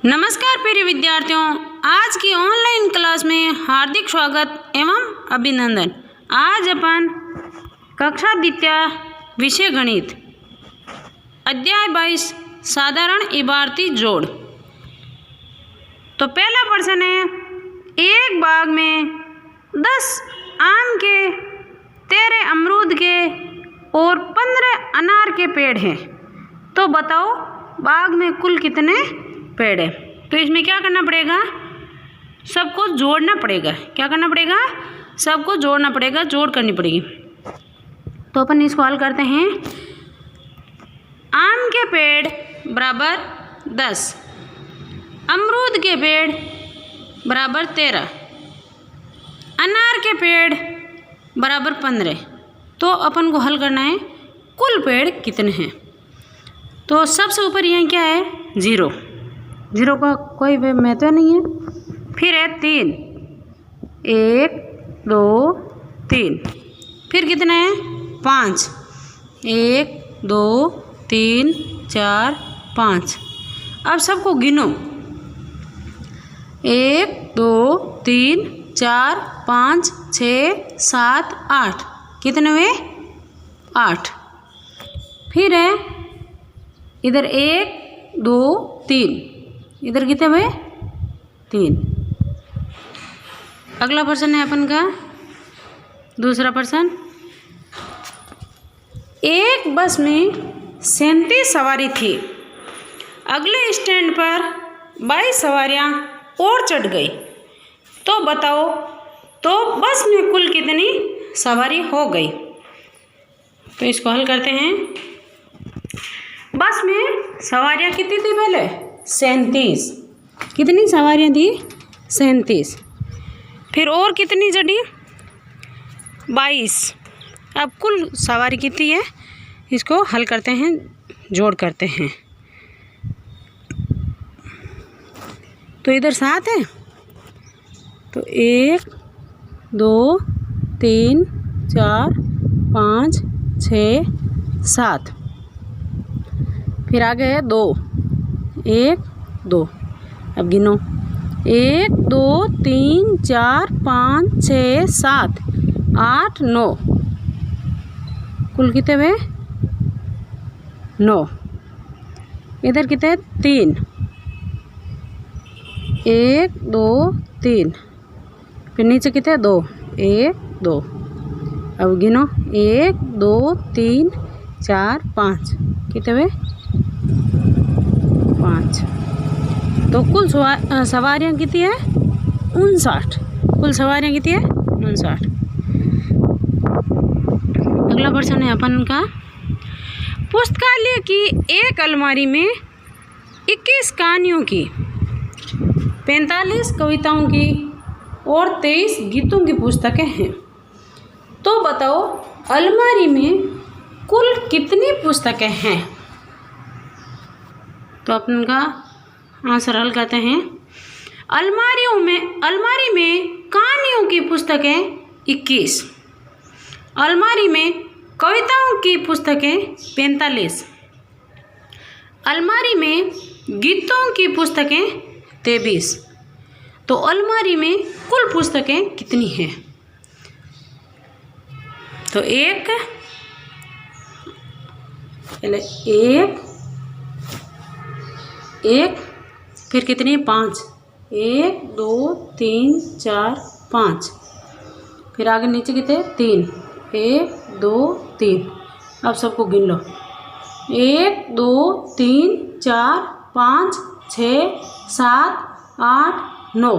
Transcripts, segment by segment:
नमस्कार प्रिय विद्यार्थियों, आज की ऑनलाइन क्लास में हार्दिक स्वागत एवं अभिनंदन। आज अपन कक्षा द्वितीय विषय गणित अध्याय 22 साधारण इबारती जोड़। तो पहला प्रश्न है, एक बाग में 10 आम के, 13 अमरूद के और 15 अनार के पेड़ हैं। तो बताओ बाग में कुल कितने पेड़ है। तो इसमें क्या करना पड़ेगा, सबको जोड़ना पड़ेगा। क्या करना पड़ेगा, सबको जोड़ना पड़ेगा, जोड़ करनी पड़ेगी। तो अपन इसको हल करते हैं। आम के पेड़ बराबर 10, अमरूद के पेड़ बराबर 13, अनार के पेड़ बराबर 15। तो अपन को हल करना है कुल पेड़ कितने हैं। तो सबसे ऊपर यहाँ क्या है, 0, 0 का कोई महत्व नहीं है। फिर है 3, 1 2 3। फिर कितने हैं, 5, 1 2 3 4 5। अब सबको गिनो, 1 2 3 4 5 6 7 8। कितने हुए, 8। फिर है इधर 1 2 3, इधर कितने हुए, 3। अगला प्रश्न है अपन का दूसरा प्रश्न। एक बस में 37 सवारी थी, अगले स्टैंड पर 22 सवारियां और चढ़ गई। तो बताओ तो बस में कुल कितनी सवारी हो गई। तो इसको हल करते हैं। बस में सवारियां कितनी थी, पहले 37। कितनी सवारियां थी, 37। फिर और कितनी चढ़ी, 22। अब कुल सवारी कितनी है, इसको हल करते हैं, जोड़ करते हैं। तो इधर 7 है, तो 1 2 3 4 5 6 7। फिर आगे है 2, 1 2। अब गिनो, 1 2 3 4 5 6 7 8 9। कुल कितने हुए, 9। इधर कितने, 3, 1 2 3। फिर नीचे कितने, 2, 1 2। अब गिनो, 1 2 3 4 5। कितने हुए, 5। तो कुल सवारियाँ कितनी है, 59। कुल सवारियाँ कितनी है, 59। अगला प्रश्न है अपन का। पुस्तकालय की एक अलमारी में 21 कहानियों की, 45 कविताओं की और 23 गीतों की पुस्तकें हैं। तो बताओ अलमारी में कुल कितनी पुस्तकें हैं। तो अपन का आंसर हल करते हैं। अलमारी में कहानियों की पुस्तकें 21, अलमारी में कविताओं की पुस्तकें 45, अलमारी में गीतों की पुस्तकें 23। तो अलमारी में कुल पुस्तकें कितनी हैं। तो पहले 1 फिर कितनी, 5, 1 2 3 4 5। फिर आगे नीचे कितने, 3, 1 2 3। अब सबको गिन लो, 1 2 3 4 5 6 7 8 9।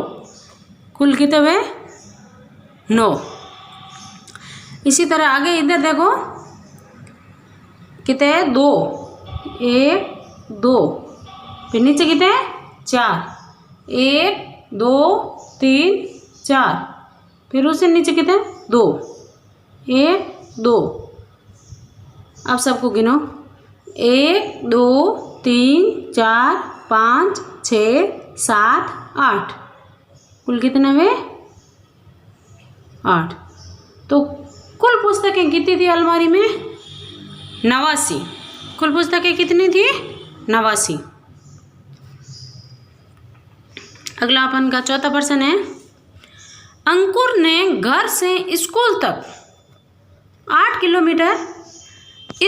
कुल कितने हुए, 9। इसी तरह आगे इधर देखो कितने, 2, 1 2। फिर नीचे कितने, 4, 1 2 3 4। फिर उससे नीचे कितने, 2, 1 2। अब सबको गिनो, 1 2 3 4 5 6 7 8। कुल कितने हुए, 8। तो कुल पुस्तकें कितनी थी अलमारी में, 89। कुल पुस्तकें कितनी थी, 89। अगला अपन का चौथा प्रश्न है, अंकुर ने घर से स्कूल तक 8 किलोमीटर,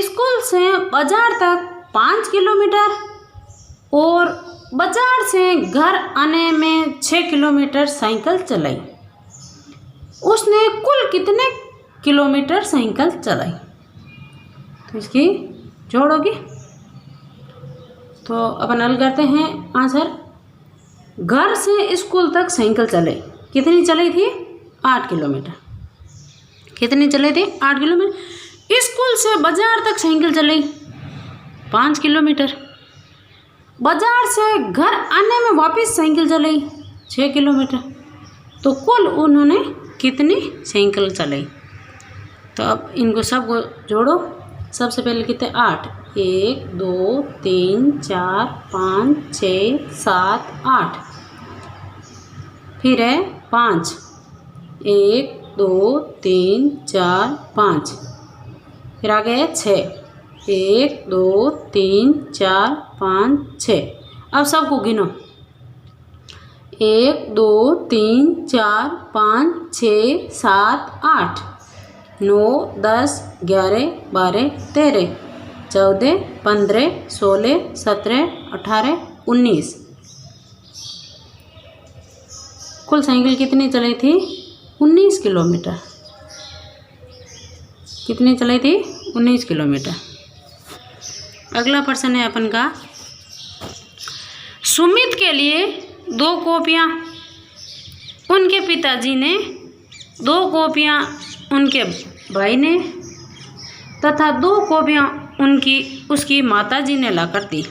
स्कूल से बाजार तक 5 किलोमीटर और बाजार से घर आने में 6 किलोमीटर साइकिल चलाई। उसने कुल कितने किलोमीटर साइकिल चलाई? तो इसकी जोड़ोगी। तो अपन हल करते हैं आंसर। घर से स्कूल तक साइकिल चले, कितनी चली थी? 8 किलोमीटर। कितनी चली थी? 8 किलोमीटर। स्कूल से बाजार तक साइकिल चली 5 किलोमीटर। बाजार से घर आने में वापस साइकिल चलाई 6 किलोमीटर। तो कुल उन्होंने कितनी साइकिल चलाई? तो अब इनको सबको जोड़ो। सबसे पहले कितने? 8, 1 2 3 4 5 6 7 8, फिर है 5, 1 2 3 4 5, फिर आगे है 6, 1 2 3 4 5 6। अब सबको गिनो। 1 2 3 4 5 6 7 8 9 10 11 12 13 14 15 16 17 18 19। कुल साइकिल कितनी चली थी? 19 किलोमीटर। कितनी चली थी? 19 किलोमीटर। अगला प्रश्न है अपन का, सुमित के लिए 2 कॉपियाँ उनके पिताजी ने, 2 कॉपियाँ उनके भाई ने तथा 2 कॉपियाँ उसकी माताजी ने लाकर दी।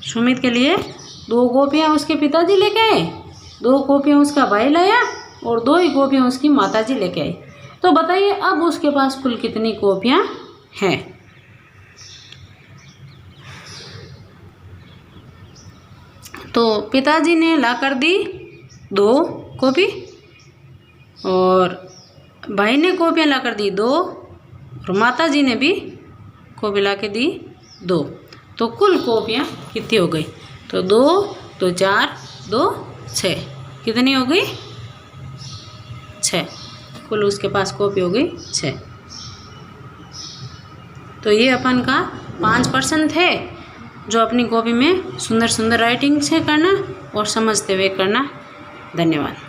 सुमित के लिए 2 कॉपियाँ उसके पिताजी लेके आए, 2 कॉपियाँ उसका भाई लाया और 2 ही कॉपियाँ उसकी माताजी लेके आई। तो बताइए अब उसके पास कुल कितनी कॉपियाँ हैं? तो पिताजी ने लाकर दी 2 कॉपी और भाई ने कॉपियाँ लाकर दी 2 और माताजी ने भी कॉपी ला के दी 2। तो कुल कॉपियाँ कितनी हो गई? तो 2 2 4 2 6। कितनी हो गई? 6। कुल उसके पास कॉपी हो गई 6। तो ये अपन का 5 प्रश्न थे जो अपनी कॉपी में सुंदर सुंदर राइटिंग से करना और समझते हुए करना। धन्यवाद।